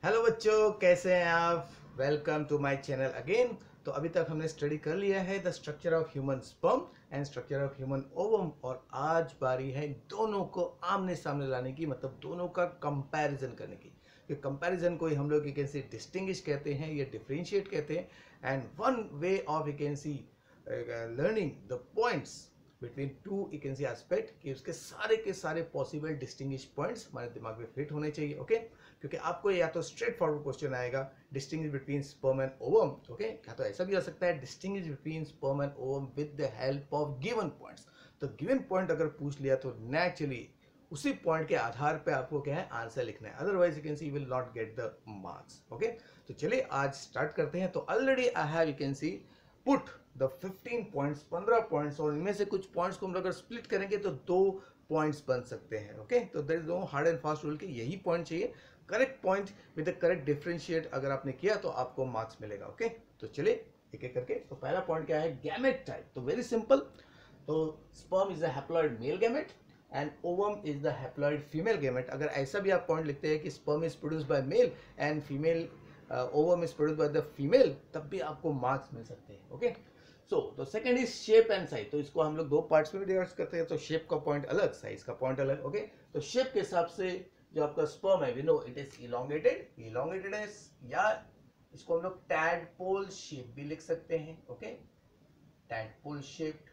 Hello बच्चों, कैसे हैं आप। Welcome to my channel again. तो अभी तक हमने स्टडी कर लिया है the structure of human sperm and structure of human ovum, और आज बारी है दोनों को आमने सामने लाने की, मतलब दोनों का कंपैरिजन करने की। कि कंपैरिजन को ही हम लोग यू कैन सी डिस्टिंग्विश कहते हैं या डिफरेंशिएट कहते हैं। And one way of you can C learning the points between two you can C aspect, कि उसके सारे के सारे पॉसिबल डिस्टिंग्विश पॉइंट्स हमारे दिमाग में फिट होने चाहिए। ओके क्योंकि आपको या तो स्ट्रेट फॉरवर्ड क्वेश्चन आएगा distinguish between sperm and ovum, okay, या तो ऐसा भी हो सकता है distinguish between sperm and ovum with the help of given points. तो गिवन पॉइंट अगर पूछ लिया तो नेचुरली उसी पॉइंट के आधार पे आपको क्या है आंसर लिखना है, otherwise you can C you will not get the marks. Okay तो चलिए आज स्टार्ट करते हैं। तो already I have you can C put the 15 points, 15 points, और इनमें से कुछ पॉइंट्स को हम अगर स्प्लिट करेंगे तो 2 पॉइंट्स बन सकते हैं। ओके तो there is no hard and fast rule कि यही पॉइंट चाहिए। Correct point with the correct differentiate अगर आपने किया तो आपको मार्क्स मिलेगा। ओके तो चलिए एक एक करके। तो पहला पॉइंट क्या है, गैमेट टाइप। तो वेरी सिंपल। तो sperm is a haploid male gamete and ovum is the haploid female gamete. अगर ऐसा भी आप पॉइंट लिखते हैं कि sperm is produced by male and female ovum is produced by the female, तब भी आपको मार्क्स मिल सकते हैं। ओके सो तो second is shape and size. तो इसको हम लोग 2 पार्ट्स में भी डिवाइड करते हैं। तो शेप का पॉइंट अलग, साइज का पॉइंट अलग। ओके तो शेप के हिसाब से जो आपका स्पर्म है, we know it is elongated है, या इसको हम लोग टैडपोल शेप भी लिख सकते हैं। Okay tadpole shaped.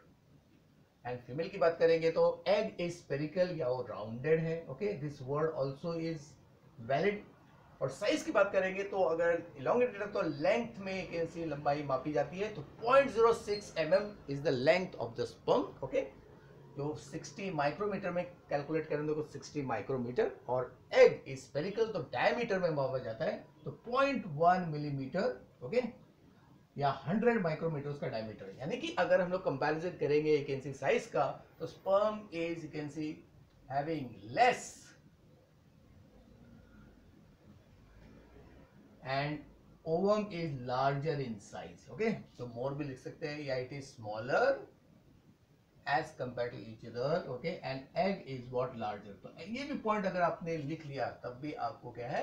And female की बात करेंगे तो एग इज स्फेरिकल या वो राउंडेड है। Okay this word also is valid. और साइज की बात करेंगे तो अगर इलोंगेटेड है तो लेंथ में यू कैन सी लंबाई मापी जाती है। तो 0.06 mm is the length of the sperm. Okay जो 60 माइक्रोमीटर में कैलकुलेट करें तो 60 माइक्रोमीटर। और एग इज स्फेरिकल तो डायमीटर में मापा जाता है तो 0.1 मिलीमीटर। ओके या 100 माइक्रोमीटर का डायमीटर। यानी कि अगर हम लोग कंपैरिजन करेंगे यू कैन सी साइज का, तो sperm is you can C having less and ovum is larger in size. Okay so more भी लिख सकते हैं, या it is smaller as compared to each other. Okay and egg is what larger. तो ये भी पॉइंट अगर आपने लिख लिया तब भी आपको क्या है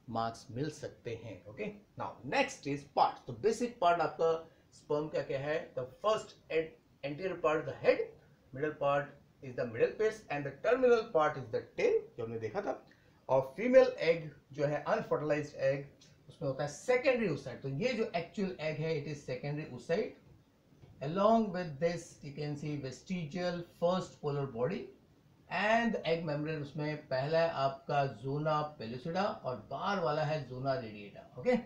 मार्क्स मिल सकते हैं। Okay now next is part. तो बेसिक पार्ट आपका स्पर्म का क्या है, the first anterior part the head, middle part is the middle piece and the terminal part is the tail, जो हमने देखा था। और फीमेल एग जो है अनफर्टिलाइज्ड एग, उसमें होता है सेकेंडरी ओसाइट। तो ये जो एक्चुअल एग है it is secondary oocyte. along with this you can see vestigial first polar body and egg membrane। उसमें पहला है आपका जोना पेलुसिडा और बाहर वाला है zona radiata. Okay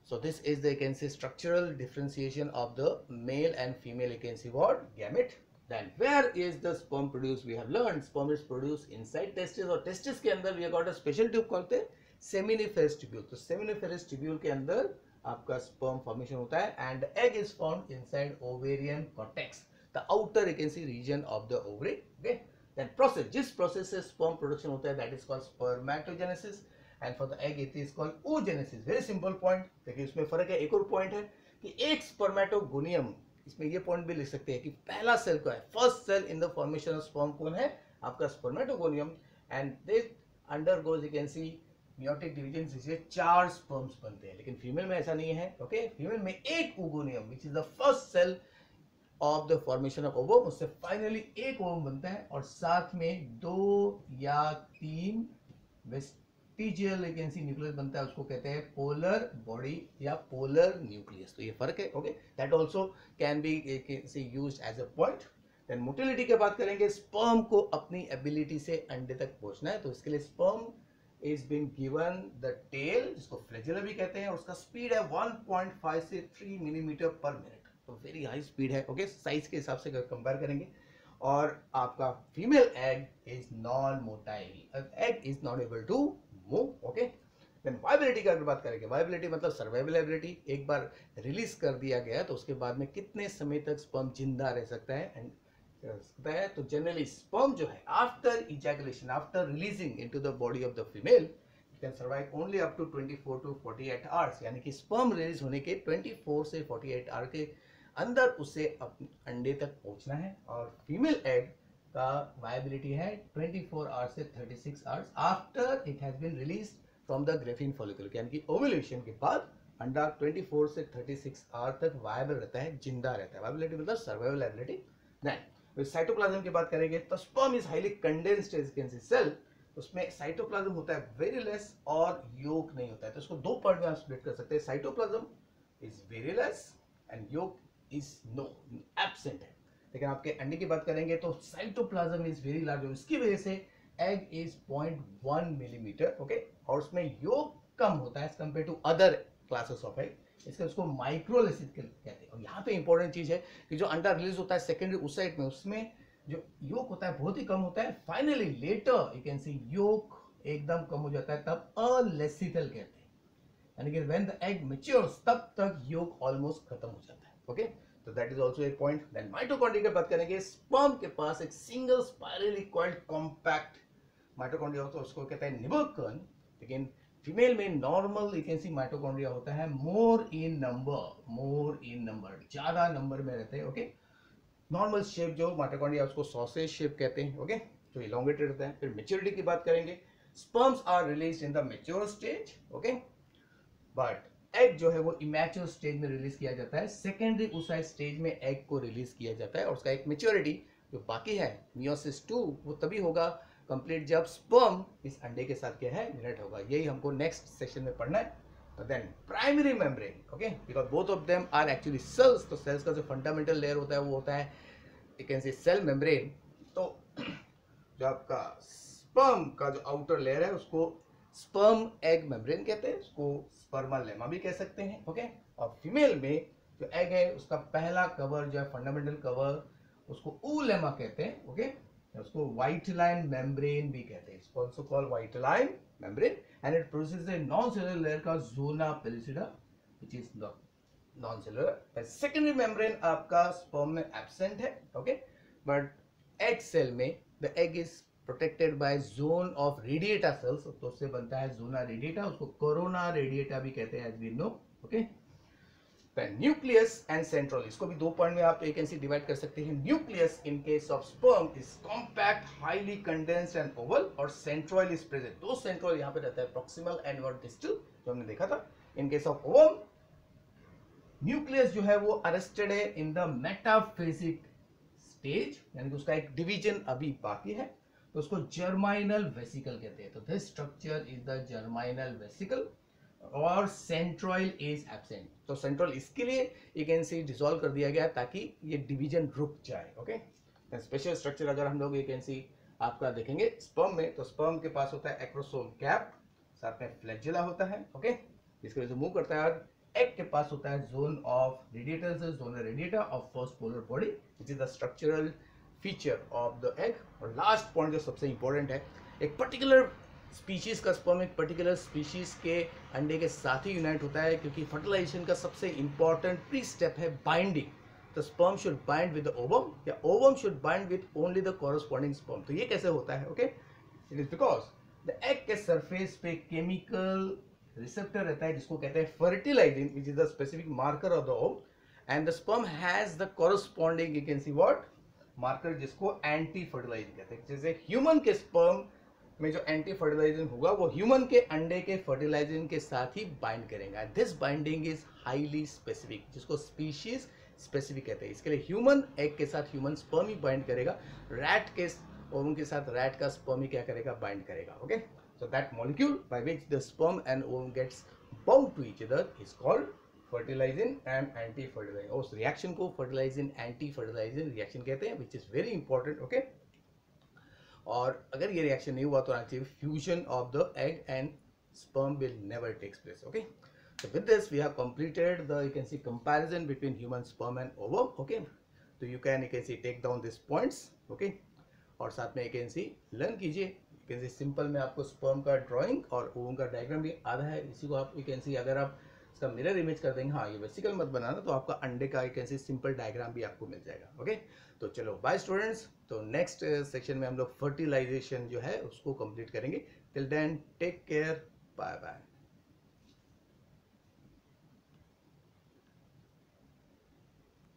so this is the you can see structural differentiation of the male and female you can see what gamete. Then where is the sperm produced? We have learned sperm is produced inside testis, और testis के अंदर we have got a special tube called the seminiferous tubule। तो seminiferous tubule के अंदर आपका sperm formation होता है and egg is found inside ovarian cortex, the outer you can see region of the ovary। okay then process, जिस process से sperm production होता है that is called spermatogenesis and for the egg it is called oogenesis। very simple point। देखिए इसमें फर्क है। एक और पॉइंट है कि एक स्पर्मेटोगोनियम, इसमें ये पॉइंट भी लिख सकते हैं कि पहला सेल का है, first cell in the formation of sperm कौन है, आपका spermatogonium. And this undergoes you can see meiotic division, जिससे 4 स्पर्म्स बनते हैं। लेकिन फीमेल में ऐसा नहीं है। ओके फीमेल में एक oogonium which is the first cell of the formation of ovum, उससे फाइनली एक ओवम बनता है और साथ में 2 या 3 vestigial you can see nucleus बनता है, उसको कहते हैं पोलर बॉडी या पोलर न्यूक्लियस। तो ये फर्क है। Okay that also can be used as a point. Then motility की बात करेंगे, स्पर्म को अपनी एबिलिटी से अंडे तक पहुंचना है, तो इसके लिए sperm is been given the tail, जिसको फ्लैजेला भी कहते हैं, और उसका स्पीड है 1.5 से 3 मिलीमीटर पर मिनट। तो वेरी हाई स्पीड है। ओके साइज के हिसाब से कंपेयर करेंगे। और आपका female egg is non motile, egg is not able to move. Okay then viability की अगर बात करेंगे, वाइबिलिटी मतलब सर्वाइवल एबिलिटी। एक बार रिलीज कर दिया गया तो उसके बाद में कितने समय तक स्पर्म जिंदा रह सकता है एंड सकता है। तो जनरली स्पर्म जो है after ejaculation, after releasing into the body of the female, it can survive only up to 24 to 48 hours. यानी कि स्पर्म रिलीज होने के 24 से 48 आवर के अंदर उसे अंडे तक पहुंचना है। और फीमेल एग का वायबिलिटी है 24 आवर्स से 36 hours after it has been release from the graafian follicle, यानी कि ओव्यूलेशन के बाद अंडा 24 से 36 आवर तक वायबल रहता है, जिंदा रहता है। वायबिलिटी मतलब सर्वाइवल एबिलिटी। देन साइटोप्लाज्म की बात करेंगे तो sperm is highly condensed as you can see cell, उसमें साइटोप्लाज्म होता है वेरी लेस और योग नहीं होता है। तो इसको दो पार्ट में आप स्प्लिट कर सकते हैं, cytoplasm is very less and योग इज नो एब्सेंट है। लेकिन आपके अंडे की बात करेंगे तो साइटोप्लाज्म इज वेरी लार्ज, इसकी वजह से एग इज 0.1 मिलीमीटर, ओके, और उसमें योग कम होता है as compare to other classes of egg, इसलिए उसको माइक्रोलिसिस कहते हैं। और यहाँ पे इंपॉर्टेंट चीज है कि जो अंडा रिलीज होता है सेकेंडरी ओसाइट में, उसमें जो योग होता है बहुत ही कम होता है। Finally later you can see yolk एकदम कम हो जाता है, तब अलेसिथल कहते हैं, यानी कि व्हेन द एग मैच्योर्स तब तक योग ऑलमोस्ट खत्म हो जाता है, ओके। तो दैट इज आल्सो एक पॉइंट। देन माइटोकॉन्ड्रिया की बात करेंगे, स्पर्म के पास एक single spirally coiled compact mitochondria होता है, उसको कहते हैं निबल्कन। लेकिन फीमेल में normal you can C mitochondria होता है, मोर इन नंबर, ज्यादा नंबर में रहते हैं, ओके। नॉर्मल शेप जो माइटोकॉन्ड्रिया उसको सॉसेज शेप कहते हैं, ओके, जो इलोंगेटेड रहता है। फिर मैच्योरिटी की बात करेंगे, sperms are released in the mature stage, okay, but egg जो है वो इमैच्योर स्टेज में रिलीज किया जाता है। सेकेंडरी ओसाइट स्टेज में एग को रिलीज किया जाता है, और उसका एक मैच्योरिटी जो बाकी है मियोसिस 2 वो तभी होगा कंप्लीट जब स्पर्म इस अंडे के साथ क्या है यूनाइट होगा। यही हमको नेक्स्ट सेक्शन में पढ़ना है। Then primary membrane, okay, because both of them are actually cells. तो सेल्स का जो फंडामेंटल लेयर होता है वो होता है you can see cell membrane. तो जो आपका स्पर्म का जो आउटर लेयर है उसको स्पर्म एग मेम्ब्रेन कहते हैं, उसको स्पर्मा लेमा भी कह सकते हैं, ओके। और फीमेल में जो एग है उसका पहला कवर जो है फंडामेंटल कवर, उसको ऊलेमा कहते हैं, ओके। उसको व्हाइट लाइन मेम्ब्रेन भी कहते हैं, इसको also called vitelline membrane, and it produces a non cellular layer का zona pellucida which is non cellular. Secondary membrane आपका स्पर्म में एब्सेंट है, ओके, बट एग सेल में the egg is protected by zone of radiata cells, तो उससे बनता है zona radiata, उसको कोरोना रेडिएटा भी कहते हैं as we know, okay. Nucleus and centriole, इसको भी दो पॉइंट में आप एक ऐसे डिवाइड कर सकते हैं। Nucleus in case of sperm is compact, highly condensed and Oval, और सेंट्रोइड इज प्रेजेंट। तो सेंट्रोइड यहाँ पे रहता है प्रॉक्सिमल एंड और डिस्टल, जो हमने देखा था। In case of ovum, nucleus जो है वो अरेस्टेड है इन द मेटाफेजिक स्टेज, यानी कि उसका एक डिवीजन अभी बाकी है, तो उसको जर्माइनल वेसिकल कहते हैं। तो this structure is the germinal vesicle, और सेंट्रोइल इज एब्सेंट। तो सेंट्रोइल इसके लिए यू कैन सी डिसॉल्व कर दिया गया ताकि ये डिवीजन रुक जाए, ओके। स्पेशल स्ट्रक्चर अगर हम लोग यू कैन सी आपका देखेंगे स्पर्म में, तो स्पर्म के पास होता है एक्रोसोम कैप, साथ में फ्लैजेला होता है, ओके, इसके वजह से मूव करता है। और एग के पास होता है जोन ऑफ रेडिएटर से zonal radiata of first polar body, which is the structural feature of the egg. और लास्ट पॉइंट जो सबसे इंपॉर्टेंट है, एक पर्टिकुलर स्पीशीज का स्पर्म एक पर्टिकुलर स्पीशीज के अंडे के साथ ही यूनाइट होता है, क्योंकि फर्टिलाइजेशन का सबसे इंपॉर्टेंट प्री स्टेप है binding. The sperm should bind with the ovum, या ovum should bind with only the corresponding sperm. तो ये कैसे होता है, okay, it is because the egg के सरफेस पे केमिकल रिसेप्टर रहता है जिसको कहते हैं fertilising, which is the specific marker of the ovum, and the sperm has the corresponding you can see what marker, जिसको एंटी फर्टिलाइजिंग कहते हैं। जैसे ह्यूमन के स्पर्म में जो एंटी फर्टिलाइजिंग होगा वो ह्यूमन के अंडे के फर्टिलाइजिंग के साथ ही बाइंड करेगा। This binding is highly specific, जिसको स्पीशीज स्पेसिफिक कहते हैं। इसके लिए ह्यूमन एग के साथ ह्यूमन स्पर्म ही बाइंड करेगा, रैट के ओवम के साथ रैट का स्पर्म ही क्या करेगा, बाइंड करेगा, okay. So that molecule by which the sperm and ovum gets bound to each other is called fertilizing and anti fertilizing. उस रिएक्शन को फर्टिलाइजिंग एंटी फर्टिलाइजिंग रिएक्शन कहते हैं, which is very important, okay. और अगर ये reaction नहीं हुआ तो actually fusion of the egg and sperm will never takes place, okay. So with this we have completed the you can see comparison between human sperm and ovum, okay. So you can see take down these points, okay, और साथ में you can see learn कीजिए। you can see simple में आपको sperm का drawing और ovum का diagram भी आधा है, इसी को आप you can see अगर आप इसका मिरर इमेज कर देंगे, हाँ ये वेसिकल मत बनाना, तो आपका अंडे का you can see simple diagram भी आपको मिल जाएगा, ओके। तो चलो बाय स्टूडेंट्स, तो नेक्स्ट सेक्शन में हम लोग फर्टिलाइजेशन जो है उसको कंप्लीट करेंगे। Till then take care, bye bye.